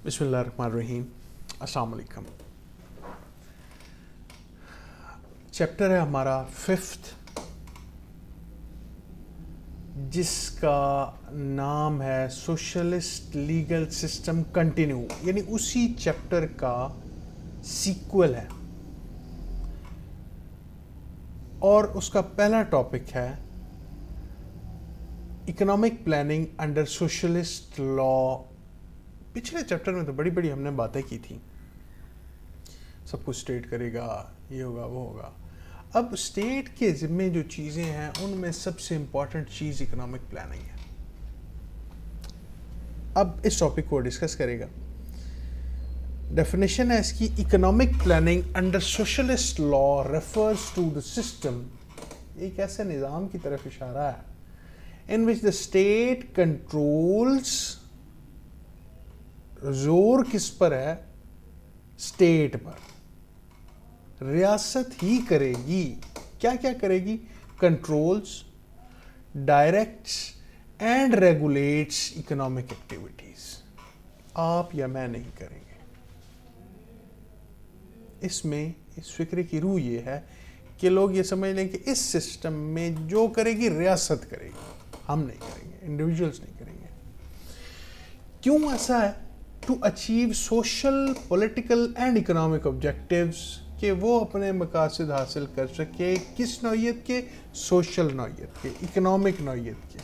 بسم اللہ الرحمن الرحیم. السلام علیکم. چیپٹر ہے ہمارا 5th جس کا نام ہے سوشلسٹ لیگل سسٹم کنٹینیو، یعنی اسی چیپٹر کا سیکول ہے، اور اس کا پہلا ٹاپک ہے اکنامک پلاننگ انڈر سوشلسٹ لا. پچھلے چیپٹر میں تو بڑی ہم نے باتیں کی تھیں، سب کچھ اسٹیٹ کرے گا، یہ ہوگا وہ ہوگا. اب اسٹیٹ کے ذمے جو چیزیں ہیں ان میں سب سے امپورٹنٹ چیز اکنامک پلاننگ ہے. اب اس ٹاپک کو ڈسکس کرے گا. ڈیفینیشن ہے اس کی: economic planning under socialist law refers to the system, ایک ایسے نظام کی طرف اشارہ ہے ان وچ دا اسٹیٹ کنٹرولز. زور کس پر ہے؟ اسٹیٹ پر. ریاست ہی کرے گی. کیا کرے گی؟ Controls, directs and regulates economic activities. آپ یا میں نہیں کریں گے. اس میں اس فکرے کی روح یہ ہے کہ لوگ یہ سمجھ لیں کہ اس سسٹم میں جو کرے گی ریاست کرے گی، ہم نہیں کریں گے، انڈیویجولز نہیں کریں گے. کیوں ایسا ہے؟ To achieve social, political and economic objectives, کہ وہ اپنے مقاصد حاصل کر سکے. کس نوعیت کے؟ سوشل نوعیت کے، اکنامک نوعیت کے،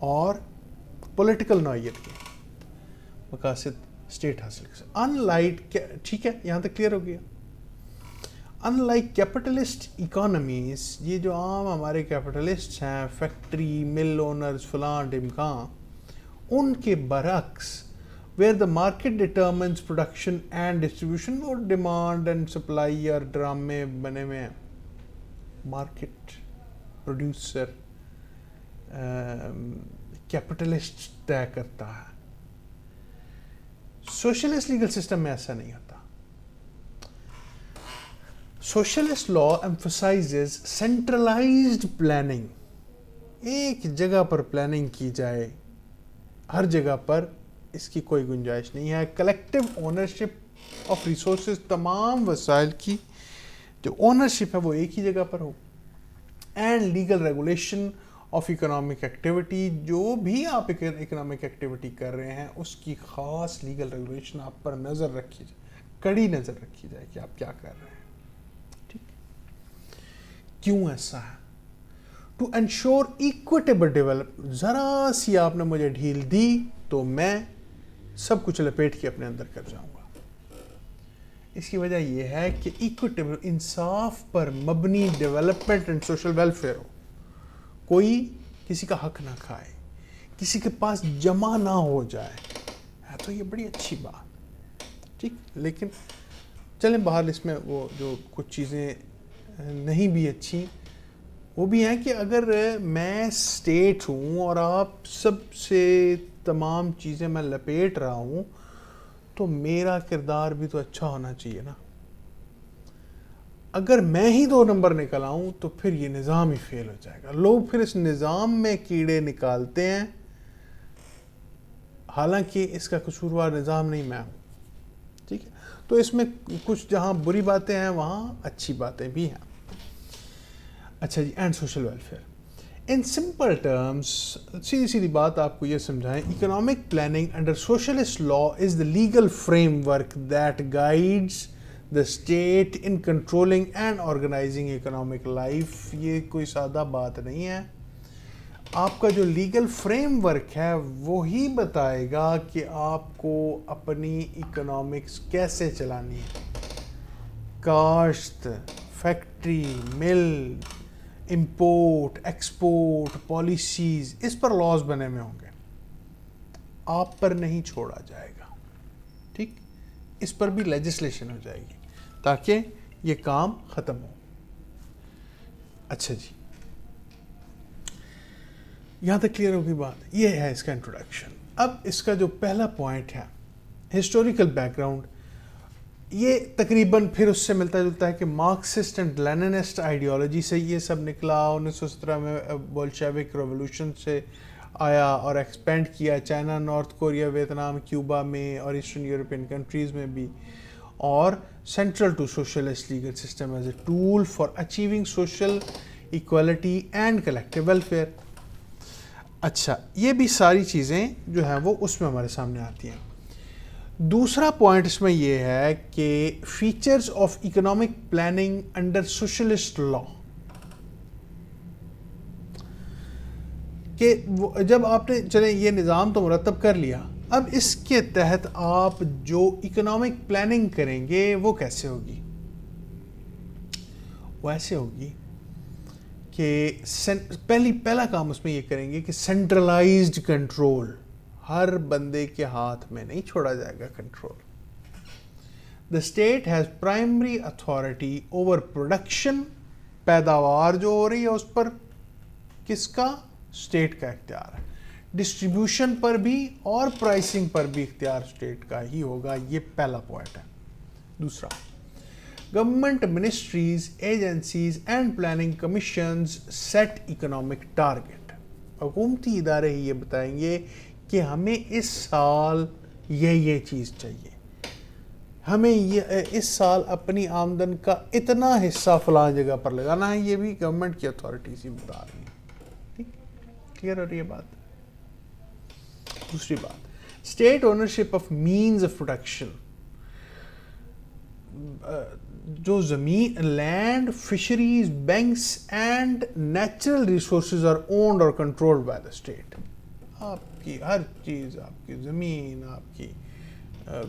اور پولیٹیکل نوعیت کے مقاصد اسٹیٹ حاصل کر سکے. ان لائک، ٹھیک ہے یہاں تک کلیئر ہو گیا. ان لائک کیپٹلسٹ اکانومیز، یہ جو عام ہمارے کیپٹلسٹ ہیں، فیکٹری مل اونرز فلاں ڈمکاں، ان کے برعکس where the market determines production and distribution، اور ڈیمانڈ اینڈ سپلائی اور ڈرامے بنے ہوئے ہیں. مارکیٹ، پروڈیوسر، کیپٹلسٹ طے کرتا ہے. سوشلسٹ لیگل سسٹم میں ایسا نہیں ہوتا. سوشلسٹ لا emphasizes centralized planning، ایک جگہ پر پلاننگ کی جائے، ہر جگہ پر اس کی کوئی گنجائش نہیں ہے. کلیکٹیو اونرشپ آف ریسورسز، تمام وسائل کی جو اونرشپ ہے وہ ایک ہی جگہ پر ہو. And legal regulation of economic activity, جو بھی آپ اکنامک ایکٹیویٹی کر رہے ہیں اس کی خاص لیگل ریگولیشن آپ پر نظر رکھی جائے، کڑی نظر رکھی جائے کہ آپ کیا کر رہے ہیں. ٹھیک. کیوں ایسا ہے؟ To ensure equitable develop. ذرا سی آپ نے مجھے ڈھیل دی تو میں سب کچھ لپیٹ کے اپنے اندر کر جاؤں گا. اس کی وجہ یہ ہے کہ ایکویٹیبل، انصاف پر مبنی ڈیولپمنٹ اینڈ سوشل ویلفیئر ہو. کوئی کسی کا حق نہ کھائے، کسی کے پاس جمع نہ ہو جائے. تو یہ بڑی اچھی بات. ٹھیک. لیکن چلیں باہر اس میں وہ جو کچھ چیزیں نہیں بھی اچھی وہ بھی ہیں کہ اگر میں اسٹیٹ ہوں اور آپ سب سے تمام چیزیں میں لپیٹ رہا ہوں تو میرا کردار بھی تو اچھا ہونا چاہیے نا. اگر میں ہی 2 نمبر نکل آؤں تو پھر یہ نظام ہی فیل ہو جائے گا. لوگ پھر اس نظام میں کیڑے نکالتے ہیں، حالانکہ اس کا قصوروار نظام نہیں میں ہوں. ٹھیک ہے. تو اس میں کچھ جہاں بری باتیں ہیں وہاں اچھی باتیں بھی ہیں. اچھا جی. And social welfare. In simple terms, سیدھی بات آپ کو یہ سمجھائیں، economic planning under socialist law is the legal framework that guides the state in controlling and organizing economic life. یہ کوئی سادہ بات نہیں ہے. آپ کا جو لیگل فریم ورک ہے وہی بتائے گا کہ آپ کو اپنی اکنامکس کیسے چلانی ہے. کاشت، فیکٹری، مل، امپورٹ ایکسپورٹ پالیسیز، اس پر لاز بنے ہوئے ہوں گے. آپ پر نہیں چھوڑا جائے گا. ٹھیک. اس پر بھی لیجسلیشن ہو جائے گی تاکہ یہ کام ختم ہو. اچھا جی. یہاں تک کلیئر ہوگی بات. یہ ہے اس کا انٹروڈکشن. اب اس کا جو پہلا پوائنٹ ہے ہسٹوریکل بیک گراؤنڈ، یہ تقریباً پھر اس سے ملتا جلتا ہے کہ مارکسسٹ اینڈ لیننسٹ آئیڈیالوجی سے یہ سب نکلا. 1917 میں بولشیوک ریولوشن سے آیا اور ایکسپینڈ کیا China, North Korea, Vietnam, Cuba میں اور ایسٹرن یورپین کنٹریز میں بھی. اور central to socialist legal system as a tool for achieving social equality and collective welfare. اچھا، یہ بھی ساری چیزیں جو ہیں وہ اس میں ہمارے سامنے آتی ہیں. دوسرا پوائنٹ اس میں یہ ہے کہ features of economic planning under socialist law, کہ جب آپ نے چلیں یہ نظام تو مرتب کر لیا، اب اس کے تحت آپ جو اکنامک پلاننگ کریں گے وہ کیسے ہوگی؟ وہ ایسے ہوگی کہ پہلا کام اس میں یہ کریں گے کہ سینٹرلائزڈ کنٹرول، ہر بندے کے ہاتھ میں نہیں چھوڑا جائے گا control. The state has primary authority over production, پیداوار جو ہو رہی ہے اس پر کس کا؟ اسٹیٹ کا اختیار ہے. ڈسٹریبیوشن پر بھی اور پرائسنگ پر بھی اختیار اسٹیٹ کا ہی ہوگا. یہ پہلا پوائنٹ ہے. دوسرا، government ministries, agencies and planning commissions set economic target. حکومتی ادارے ہی یہ بتائیں گے کہ ہمیں اس سال یہ چیز چاہیے، ہمیں اس سال اپنی آمدن کا اتنا حصہ فلاں جگہ پر لگانا ہے. یہ بھی گورنمنٹ کی اتھارٹیز ہی بتا رہی ہیں. ٹھیک، کلیئر ہو رہی ہے بات؟ دوسری بات، state ownership of means of production. جو زمین، land, fisheries, banks and natural resources are owned اور کنٹرولڈ بائی دا اسٹیٹ. آپ کی ہر چیز، آپ کی زمین، آپ کی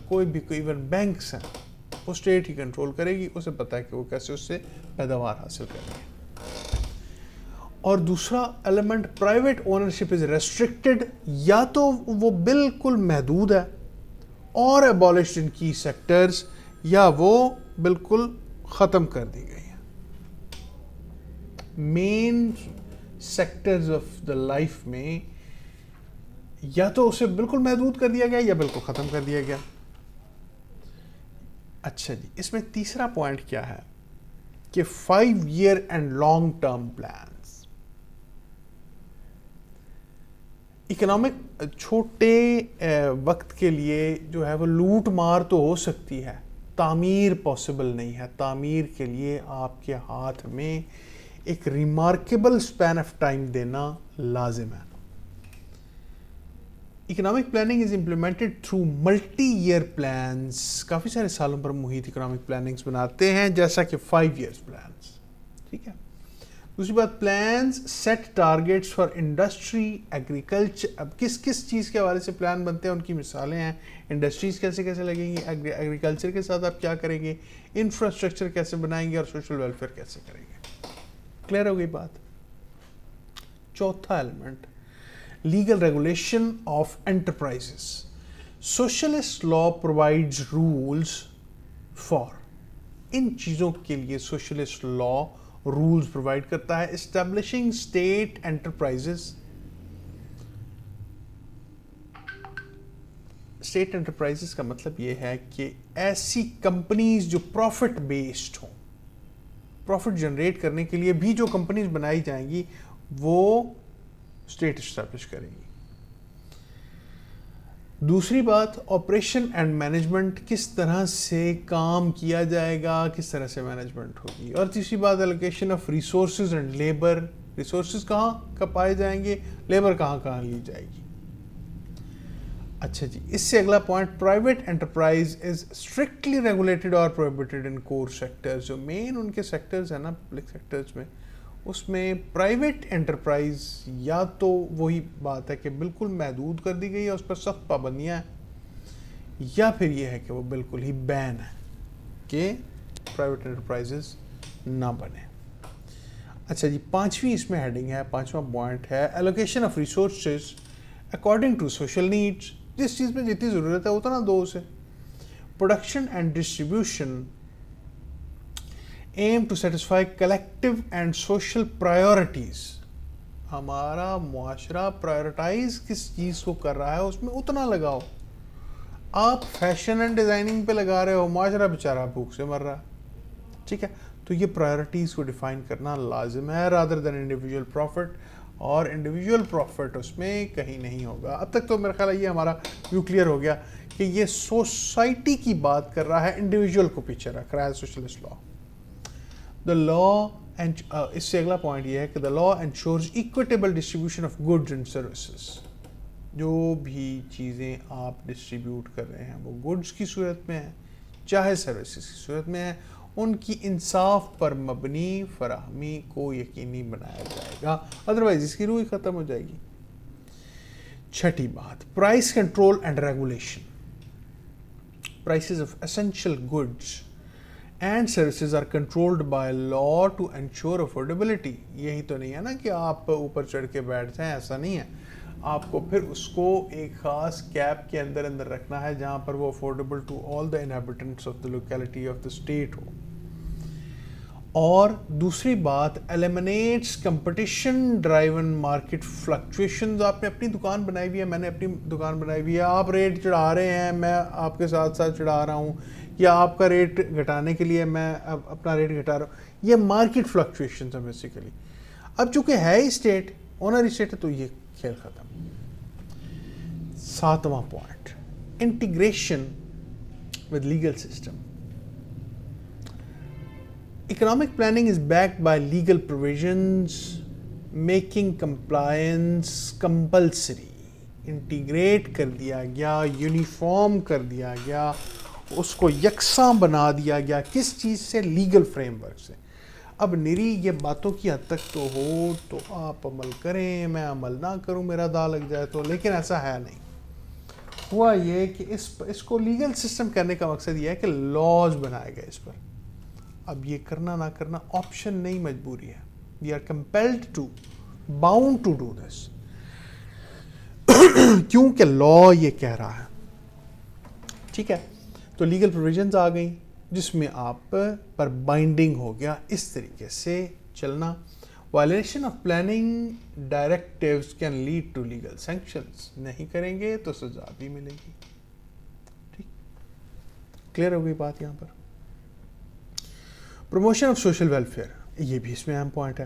کوئی بھی ایون بینکس ہیں، وہ اسٹیٹ ہی کنٹرول کرے گی. اسے پتہ ہے کہ وہ کیسے اس سے پیداوار حاصل کریں گے. اور دوسرا element, private ownership is restricted, یا تو وہ بالکل محدود ہے اور ایبولشڈ ان کی سیکٹرز، یا وہ بالکل ختم کر دی گئی ہیں. مین سیکٹرز آف دا لائف میں یا تو اسے بالکل محدود کر دیا گیا یا بالکل ختم کر دیا گیا. اچھا جی، اس میں تیسرا پوائنٹ کیا ہے کہ 5 year and long term plans. Economic چھوٹے وقت کے لیے جو ہے وہ لوٹ مار تو ہو سکتی ہے، تعمیر پاسبل نہیں ہے. تعمیر کے لیے آپ کے ہاتھ میں ایک ریمارکیبل سپین آف ٹائم دینا لازم ہے. Economic planning is implemented through multi year plans. کافی سارے سالوں پر محیط اکنامک پلاننگز بناتے ہیں، جیسا کہ 5 years پلانس. ٹھیک ہے. دوسری بات، plans set targets for industry, agriculture. اب کس چیز کے حوالے سے پلان بنتے ہیں ان کی مثالیں ہیں. انڈسٹریز کیسے لگیں گی، ایگریکلچر کے ساتھ آپ کیا کریں گے، انفراسٹرکچر کیسے بنائیں گے، اور سوشل ویلفیئر کیسے کریں گے. کلیئر ہو گئی بات؟ چوتھا element, legal regulation of enterprises. Socialist law provides rules for. ان چیزوں کے لیے سوشلسٹ لا رولز پرووائڈ کرتا ہے. Establishing state enterprises. State enterprises کا مطلب یہ ہے کہ ایسی کمپنیز جو پروفٹ بیسڈ ہوں، پروفٹ جنریٹ کرنے کے لیے بھی جو کمپنیز بنائی جائیں گی وہ اسٹیٹ اسٹیبلش کرے گی. دوسری بات، آپریشن اینڈ مینجمنٹ، کس طرح سے کام کیا جائے گا، کس طرح سے مینجمنٹ ہوگی. اور تیسری بات، allocation of resources and labour. Resources کہاں پائے جائیں گے، لیبر کہاں لی جائے گی. اچھا جی، اس سے اگلا point, private enterprise is strictly regulated اور پروہیبٹڈ ان کور سیکٹرز. جو مین ان کے سیکٹرز ہیں نا پبلک سیکٹرز میں، اس میں پرائیویٹ انٹرپرائز یا تو وہی بات ہے کہ بالکل محدود کر دی گئی ہے، اس پر سخت پابندیاں ہیں، یا پھر یہ ہے کہ وہ بالکل ہی بین ہے کہ پرائیویٹ انٹرپرائزز نہ بنے. اچھا جی، پانچویں اس میں ہیڈنگ ہے، پانچواں پوائنٹ ہے allocation of resources according to social needs. جس چیز میں جتنی ضرورت ہے اتنا دو اسے. Production and distribution aim to satisfy collective and social priorities. ہمارا معاشرہ پرائیورٹائز کس چیز کو کر رہا ہے اس میں اتنا لگاؤ. آپ فیشن اینڈ ڈیزائننگ پہ لگا رہے ہو، معاشرہ بیچارہ بھوک سے مر رہا ہے. ٹھیک ہے، تو یہ پرائیورٹیز کو ڈیفائن کرنا لازم ہے rather than individual profit. اور انڈیویجول پروفٹ اس میں کہیں نہیں ہوگا. اب تک تو میرا خیال ہے یہ ہمارا ویو کلیئر ہو گیا کہ یہ سوسائٹی کی بات کر رہا ہے, انڈیویجول کو پیچھے رکھ رہا ہے socialist law. The law and اس سے اگلا پوائنٹ یہ ہے کہ the law ensures equitable distribution of goods and services. جو بھی چیزیں آپ ڈسٹریبیوٹ کر رہے ہیں وہ گڈز کی صورت میں ہیں چاہے سروسز کی صورت میں ہیں, ان کی انصاف پر مبنی فراہمی کو یقینی بنایا جائے گا, ادروائز اس کی روح ختم ہو جائے گی. چھٹی بات, price control and regulation. Prices of essential goods and services are controlled by law to ensure affordability. یہی تو نہیں ہے نا کہ آپ اوپر چڑھ کے بیٹھ جائیں, ایسا نہیں ہے. آپ کو پھر اس کو ایک خاص کیپ کے اندر رکھنا ہے جہاں پر وہ affordable to all the inhabitants of the locality of the state ہو. اور دوسری بات, eliminates competition driven market fluctuations. آپ نے اپنی دکان بنائی ہوئی ہے, میں نے اپنی دکان بنائی ہوئی ہے, آپ ریٹ چڑھا رہے ہیں, میں آپ کے ساتھ ساتھ چڑھا رہا ہوں, یا آپ کا ریٹ گھٹانے کے لیے میں اپنا ریٹ گھٹا رہا ہوں. یہ مارکیٹ فلکچویشنز ہیں بیسیکلی. اب چونکہ ہے ہی اسٹیٹ, اونر اسٹیٹ ہے, تو یہ کھیل ختم. ساتواں point, integration with legal system. Economic planning is backed by legal provisions making compliance compulsory. Integrate کر دیا گیا, یونیفارم کر دیا گیا, اس کو یکساں بنا دیا گیا. کس چیز سے؟ لیگل فریم ورک سے. اب نری یہ باتوں کی حد تک تو ہو تو آپ عمل کریں, میں عمل نہ کروں میرا داء لگ جائے تو, لیکن ایسا ہے نہیں. ہوا یہ کہ اس کو لیگل سسٹم کرنے کا مقصد یہ ہے کہ لاز بنائے گئے اس پر. اب یہ کرنا نہ کرنا آپشن نہیں, مجبوری ہے. We are compelled to, bound to do this, کیونکہ لا یہ کہہ رہا ہے. ٹھیک ہے, تو لیگل پروویژنز آ گئیں جس میں آپ پر بائنڈنگ ہو گیا اس طریقے سے چلنا. Violation of planning directives can lead to legal sanctions. نہیں کریں گے تو سزا بھی ملے گی. ٹھیک, کلیئر ہو گئی بات یہاں پر. پروموشن آف سوشل ویلفیئر, یہ بھی اس میں اہم پوائنٹ ہے.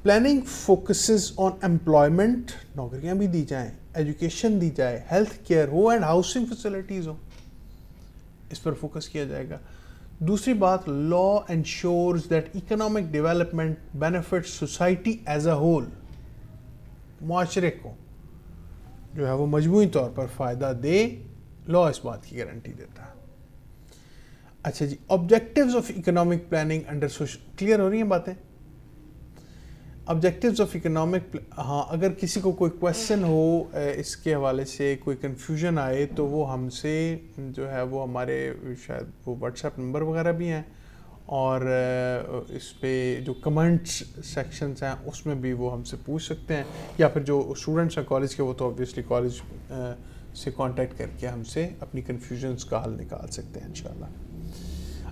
پلاننگ فوکسز آن امپلائمنٹ, نوکریاں بھی دی جائیں, ایجوکیشن دی جائے, ہیلتھ کیئر ہو اینڈ ہاؤسنگ فیسلٹیز ہو, اس پر فوکس کیا جائے گا. دوسری بات, law ensures that economic development benefit society as a whole. معاشرے کو جو ہے وہ مجموعی طور پر فائدہ دے, لا اس بات کی گارنٹی دیتا ہے. اچھا جی, objectives of economic planning under social. Clear ہو رہی ہیں باتیں؟ آبجیکٹیوز آف اکنامک, ہاں اگر کسی کو کوئی کویشچن ہو اس کے حوالے سے, کوئی کنفیوژن آئے تو وہ ہم سے جو ہے وہ ہمارے شاید وہ واٹس ایپ نمبر وغیرہ بھی ہیں, اور اس پہ جو کمنٹس سیکشنز ہیں اس میں بھی وہ ہم سے پوچھ سکتے ہیں, یا پھر جو اسٹوڈنٹس ہیں کالج کے وہ تو اوبویسلی کالج سے کانٹیکٹ کر کے ہم سے اپنی کنفیوژنس کا حل نکال سکتے ہیں انشاءاللہ.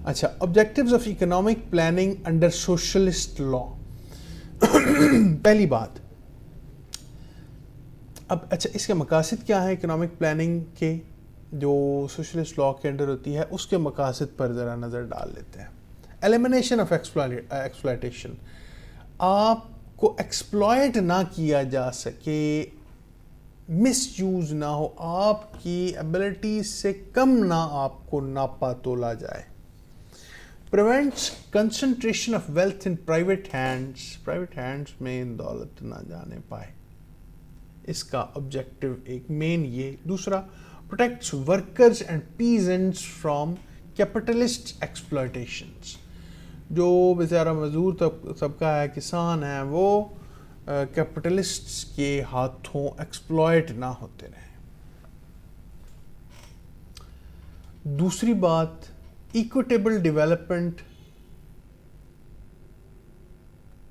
اچھا, objectives of economic planning under socialist law. پہلی بات, اب اچھا اس کے مقاصد کیا ہیں اکنامک پلاننگ کے جو سوشلسٹ لا کے انڈر ہوتی ہے, اس کے مقاصد پر ذرا نظر ڈال لیتے ہیں. ایلیمنیشن آف ایکسپلائٹیشن, آپ کو ایکسپلائٹ نہ کیا جا سکے, مس یوز نہ ہو, آپ کی ایبلٹی سے کم نہ آپ کو ناپا تولا جائے. prevents concentration of wealth in private hands میں دولت نہ جانے پائے, اس کا آبجیکٹو ایک مین یہ. دوسرا, protects workers and peasants from capitalist exploitations. جو بیچارہ مزدور طبقہ ہے, کسان ہیں, وہ کیپٹلسٹس کے ہاتھوں ایکسپلائٹ نہ ہوتے رہیں. دوسری بات, ایکویٹیبل ڈیولپمنٹ.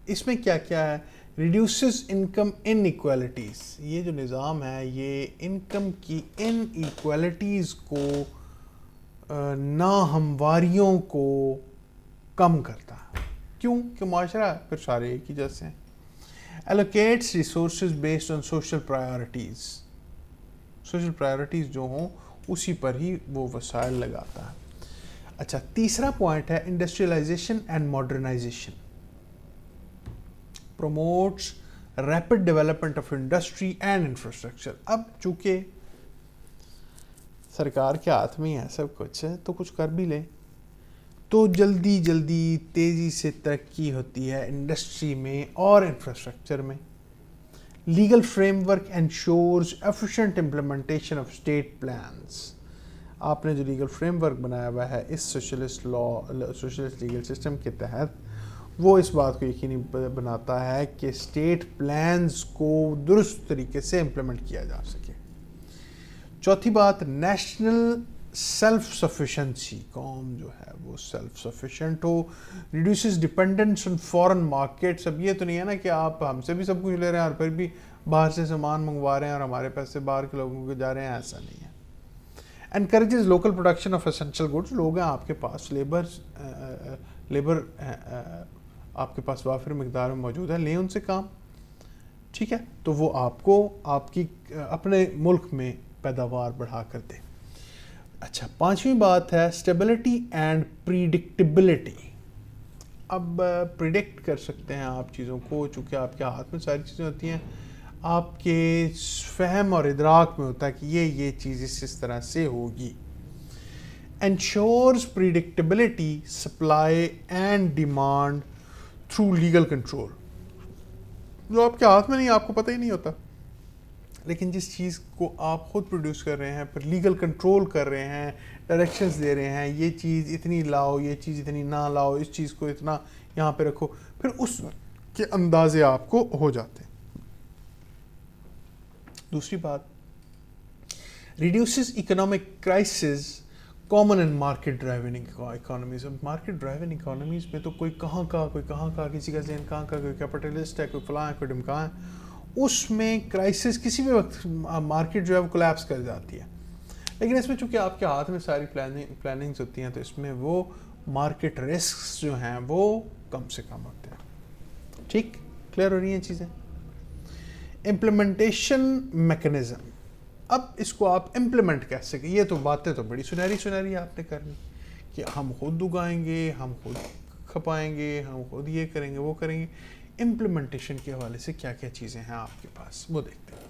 اس میں کیا کیا ہے؟ ریڈیوسز انکم ان ایکویلٹیز. یہ جو نظام ہے یہ انکم کی ان ایکویلٹیز کو, ناہمواریوں کو کم کرتا ہے. کیوں کہ معاشرہ پھر سارے ایک ہی جیسے ہیں. Allocates resources based on social priorities. Social priorities جو ہوں اسی پر ہی وہ وسائل لگاتا ہے. اچھا, تیسرا پوائنٹ ہے industrialization and modernization. Promotes rapid development of industry and infrastructure. اب چونکہ سرکار کے ہاتھ میں ہے سب کچھ تو کچھ کر بھی لیں تو جلدی تیزی سے ترقی ہوتی ہے انڈسٹری میں اور انفراسٹرکچر میں. Legal frame work ensures efficient implementation of state plans. آپ نے جو لیگل فریم ورک بنایا ہوا ہے اس سوشلسٹ لیگل سسٹم کے تحت وہ اس بات کو یقینی بناتا ہے کہ اسٹیٹ پلانز کو درست طریقے سے امپلیمنٹ کیا جا سکے. چوتھی بات نیشنل سیلف سفیشنسی. قوم جو ہے وہ self sufficient who. Reduces dependence on foreign markets. اب یہ تو نہیں ہے نا کہ آپ ہم سے بھی سب کچھ لے رہے ہیں اور پھر بھی باہر سے سامان منگوا رہے ہیں اور ہمارے پیسے باہر کے لوگوں کو جا رہے ہیں, ایسا نہیں ہے. Encourages local production of essential goods. لوگ ہیں آپ کے پاس, لیبر آپ کے پاس وافر مقدار میں موجود ہے, لیں ان سے کام, ٹھیک ہے, تو وہ آپ کو آپ کی اپنے ملک میں پیداوار بڑھا کر دے. اچھا, پانچویں بات ہے اسٹیبلٹی اینڈ پریڈکٹیبلٹی. اب پریڈکٹ کر سکتے ہیں آپ چیزوں کو, چونکہ آپ کے ہاتھ میں ساری چیزیں ہوتی ہیں, آپ کے فہم اور ادراک میں ہوتا ہے کہ یہ چیز اس طرح سے ہوگی. Ensures predictability supply and demand through legal control. جو آپ کے ہاتھ میں نہیں, آپ کو پتہ ہی نہیں ہوتا, لیکن جس چیز کو آپ خود پروڈیوس کر رہے ہیں پھر لیگل کنٹرول کر رہے ہیں, ڈائریکشنز دے رہے ہیں, یہ چیز اتنی لاؤ, یہ چیز اتنی نہ لاؤ, اس چیز کو اتنا یہاں پہ رکھو, پھر اس کے اندازے آپ کو ہو جاتے ہیں. دوسری بات, reduces economic crises common in market driven economies. اب مارکیٹ ڈرائیون اکانومیز میں تو کوئی کہاں کا, کسی کا ذہن کہاں کا, کوئی کیپٹلسٹ ہے, کوئی فلاں ہے, کوئی ڈمکاں ہے, اس میں کرائسس کسی بھی وقت مارکیٹ جو ہے وہ کولیپس کر جاتی ہے. لیکن اس میں چونکہ آپ کے ہاتھ میں ساری پلاننگز ہوتی ہیں تو اس میں وہ مارکیٹ رسکس جو ہیں وہ کم سے کم ہوتے ہیں. ٹھیک, کلیئر ہو رہی ہیں چیزیں. Implementation mechanism. اب اس کو آپ امپلیمنٹ کہہ سکیں, یہ تو باتیں تو بڑی سنہری آپ نے کرنی کہ ہم خود اگائیں گے, ہم خود کھپائیں گے, ہم خود یہ کریں گے, وہ کریں گے. امپلیمنٹیشن کے حوالے سے کیا کیا چیزیں ہیں آپ کے پاس وہ دیکھتے ہیں.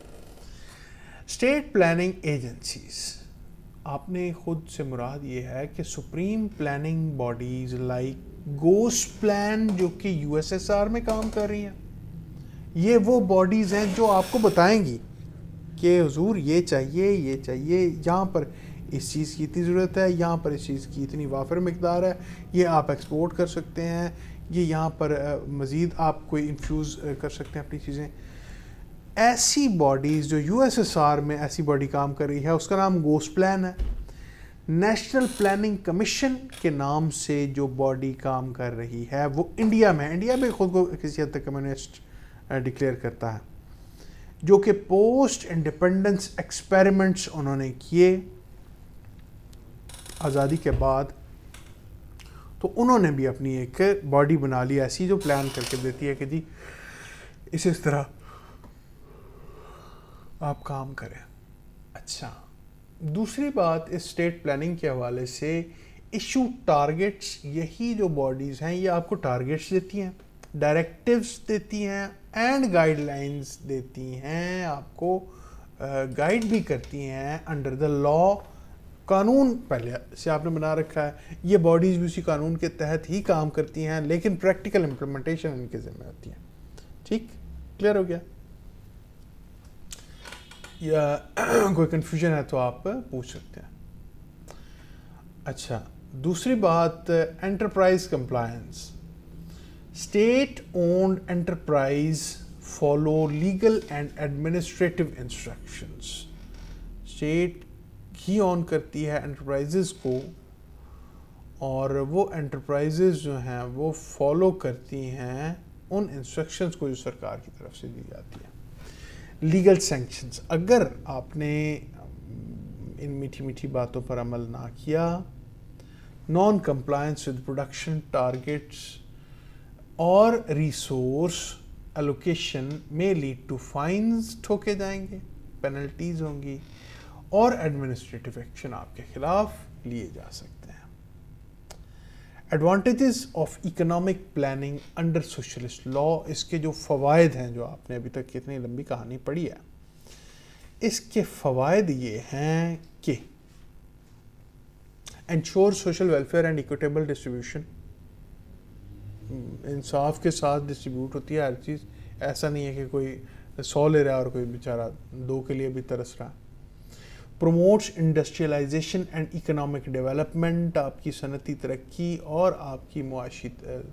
State planning agencies. آپ نے خود سے مراد یہ ہے کہ سپریم پلاننگ باڈیز لائک گوس پلان جو کہ یو ایس ایس آر میں کام کر رہی ہیں, یہ وہ باڈیز ہیں جو آپ کو بتائیں گی کہ حضور یہ چاہیے, یہاں پر اس چیز کی اتنی ضرورت ہے, یہاں پر اس چیز کی اتنی وافر مقدار ہے, یہ آپ ایکسپورٹ کر سکتے ہیں, یہ یہاں پر مزید آپ کوئی انفیوز کر سکتے ہیں اپنی چیزیں. ایسی باڈیز جو یو ایس ایس آر میں ایسی باڈی کام کر رہی ہے اس کا نام گوس پلان ہے. نیشنل پلاننگ کمیشن کے نام سے جو باڈی کام کر رہی ہے وہ انڈیا میں خود کو کسی حد تک کمیونسٹ ڈکلیئر کرتا ہے, جو کہ پوسٹ انڈیپینڈنس ایکسپیریمنٹس انہوں نے کیے آزادی کے بعد, تو انہوں نے بھی اپنی ایک باڈی بنا لی ایسی جو پلان کر کے دیتی ہے کہ جی اس طرح آپ کام کریں. اچھا, دوسری بات اس اسٹیٹ پلاننگ کے حوالے سے ایشو ٹارگیٹس. یہی جو باڈیز ہیں یہ آپ کو ٹارگیٹس دیتی ہیں, ڈائریکٹیوز دیتی ہیں اینڈ گائیڈ لائنز دیتی ہیں, آپ کو گائیڈ بھی کرتی ہیں انڈر دا لا. قانون پہلے سے آپ نے بنا رکھا ہے, یہ باڈیز بھی اسی قانون کے تحت ہی کام کرتی ہیں, لیکن پریکٹیکل امپلیمنٹیشن ان کے ذمہ ہوتی ہے. ٹھیک, کلیئر ہو گیا؟ یا کوئی کنفیوژن ہے تو آپ پوچھ سکتے ہیں. اچھا, دوسری بات enterprise compliance. State owned enterprise follow legal and administrative instructions. State ہی آن کرتی ہے انٹرپرائزز کو اور وہ انٹرپرائزز جو ہیں وہ فالو کرتی ہیں ان انسٹرکشنز کو جو سرکار کی طرف سے دی جاتی ہیں. Legal sanctions. اگر آپ نے ان میٹھی باتوں پر عمل نہ کیا, non compliance with production targets اور ریسورس الوکیشن میں لیڈ ٹو فائنز, ٹھوکے جائیں گے, پینلٹیز ہوں گی اور ایڈمنسٹریٹو ایکشن آپ کے خلاف لیے جا سکتے ہیں. Advantages of economic planning under socialist law, اس کے جو فوائد ہیں، جو آپ نے ابھی تک اتنی لمبی کہانی پڑھی ہے، اس کے فوائد یہ ہیں کہ ensure social welfare and equitable distribution, انصاف کے ساتھ ڈسٹریبیوٹ ہوتی ہے ہر چیز، ایسا نہیں ہے کہ کوئی 100 لے رہا ہے اور کوئی بیچارہ 2 کے لیے بھی ترس رہا ہے. Promotes industrialization and economic development, آپ کی صنعتی ترقی اور آپ کی معاشی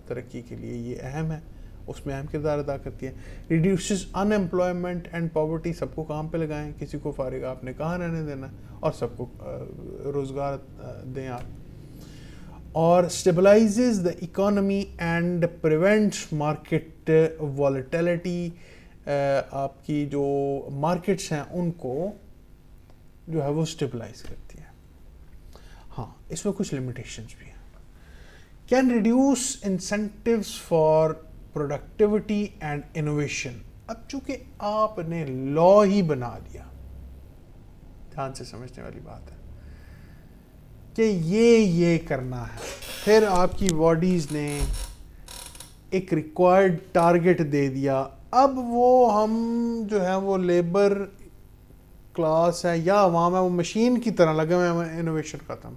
ترقی کے لیے یہ اہم ہے، اس میں اہم کردار ادا کرتی ہے. Reduces unemployment and poverty, سب کو کام پہ لگائیں، کسی کو فارغ آپ نے کہاں رہنے دینا، اور سب کو روزگار دیں آپ. اور stabilises the economy and prevents market volatility, آپ کی جو مارکیٹس ہیں ان کو جو ہے وہ اسٹیبلائز کرتی ہے. ہاں، اس میں کچھ لمیٹیشنز بھی ہیں. Can reduce incentives for productivity and innovation. اب چونکہ آپ نے لا ہی بنا دیا، دھیان سے سمجھنے والی بات ہے کہ یہ کرنا ہے، پھر آپ کی باڈیز نے ایک ریکوائرڈ ٹارگٹ دے دیا، اب وہ ہم جو ہے وہ لیبر کلاس ہے یا عوام ہے، وہ مشین کی طرح لگے ہوئے ہیں. انوویشن ختم.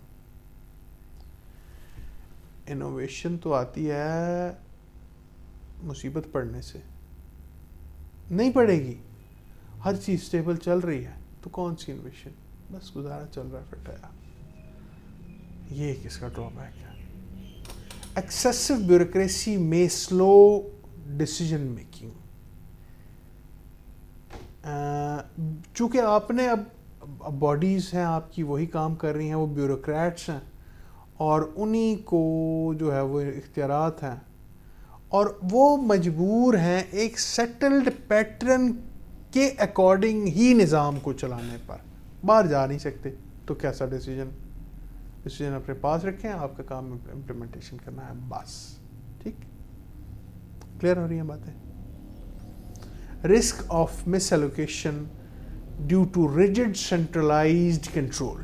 انوویشن تو آتی ہے مصیبت پڑنے سے، نہیں پڑے گی، ہر چیز اسٹیبل چل رہی ہے تو کون سی انوویشن، بس گزارا چل رہا ہے پھٹایا. یہ کس کا ڈرا بیک ہے. ایکسیسو بیوروکریسی میں سلو ڈیسیجن میکنگ. چونکہ آپ نے اب باڈیز ہیں آپ کی، وہی کام کر رہی ہیں، وہ بیوروکریٹس ہیں اور انہی کو جو ہے وہ اختیارات ہیں، اور وہ مجبور ہیں ایک سیٹلڈ پیٹرن کے اکارڈنگ ہی نظام کو چلانے پر، باہر جا نہیں سکتے. تو کیسا ڈیسیجن اپنے پاس رکھیں، آپ کا کام امپلیمنٹیشن کرنا ہے بس. ٹھیک، کلیئر ہو رہی ہیں باتیں. Risk of misallocation due to rigid centralized control.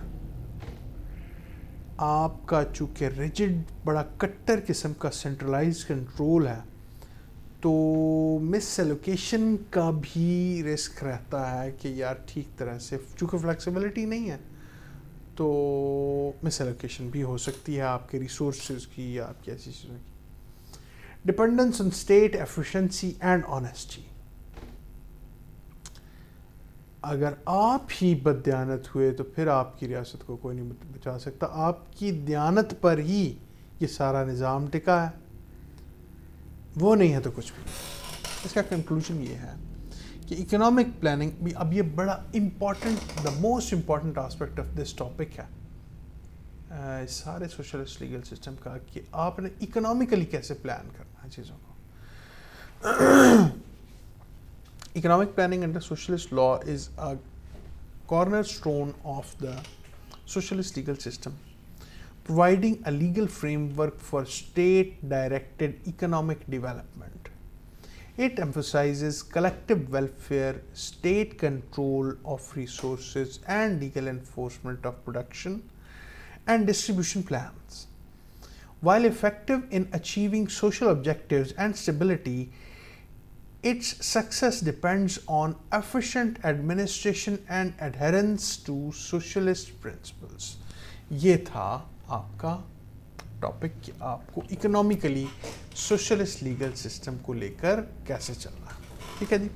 آپ کا چونکہ ریجڈ بڑا کٹر قسم کا سینٹرلائز کنٹرول ہے، تو مس ایلوکیشن کا بھی رسک رہتا ہے کہ یار ٹھیک طرح سے، چونکہ فلیکسیبلٹی نہیں ہے تو مس ایلوکیشن بھی ہو سکتی ہے آپ کے ریسورسز کی یا آپ کی ایسی چیزوں کی. Dependence on state efficiency and honesty. اگر آپ ہی بددیانت ہوئے تو پھر آپ کی ریاست کو کوئی نہیں بچا سکتا. آپ کی دیانت پر ہی یہ سارا نظام ٹکا ہے، وہ نہیں ہے تو کچھ بھی. اس کا کنکلوژن یہ ہے کہ اکنامک پلاننگ بھی اب یہ بڑا important, the most important aspect of this topic ہے اس سارے سوشلسٹ لیگل سسٹم کا، کہ آپ نے اکنامکلی کیسے پلان کرنا ہے چیزوں کو. Economic planning under socialist law is a cornerstone of the socialist legal system, providing a legal framework for state-directed economic development. It emphasizes collective welfare, state control of resources, and legal enforcement of production and distribution plans. While effective in achieving social objectives and stability, its success depends on efficient administration and adherence to socialist principles. یہ تھا آپ کا topic کہ آپ کو economically socialist legal system کو لے کر کیسے چلنا ہے. ٹھیک ہے جی،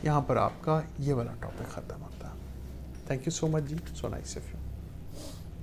یہاں پر آپ کا یہ والا ٹاپک ختم ہوتا ہے. تھینک یو سو مچ جی، سو نائس آف یو.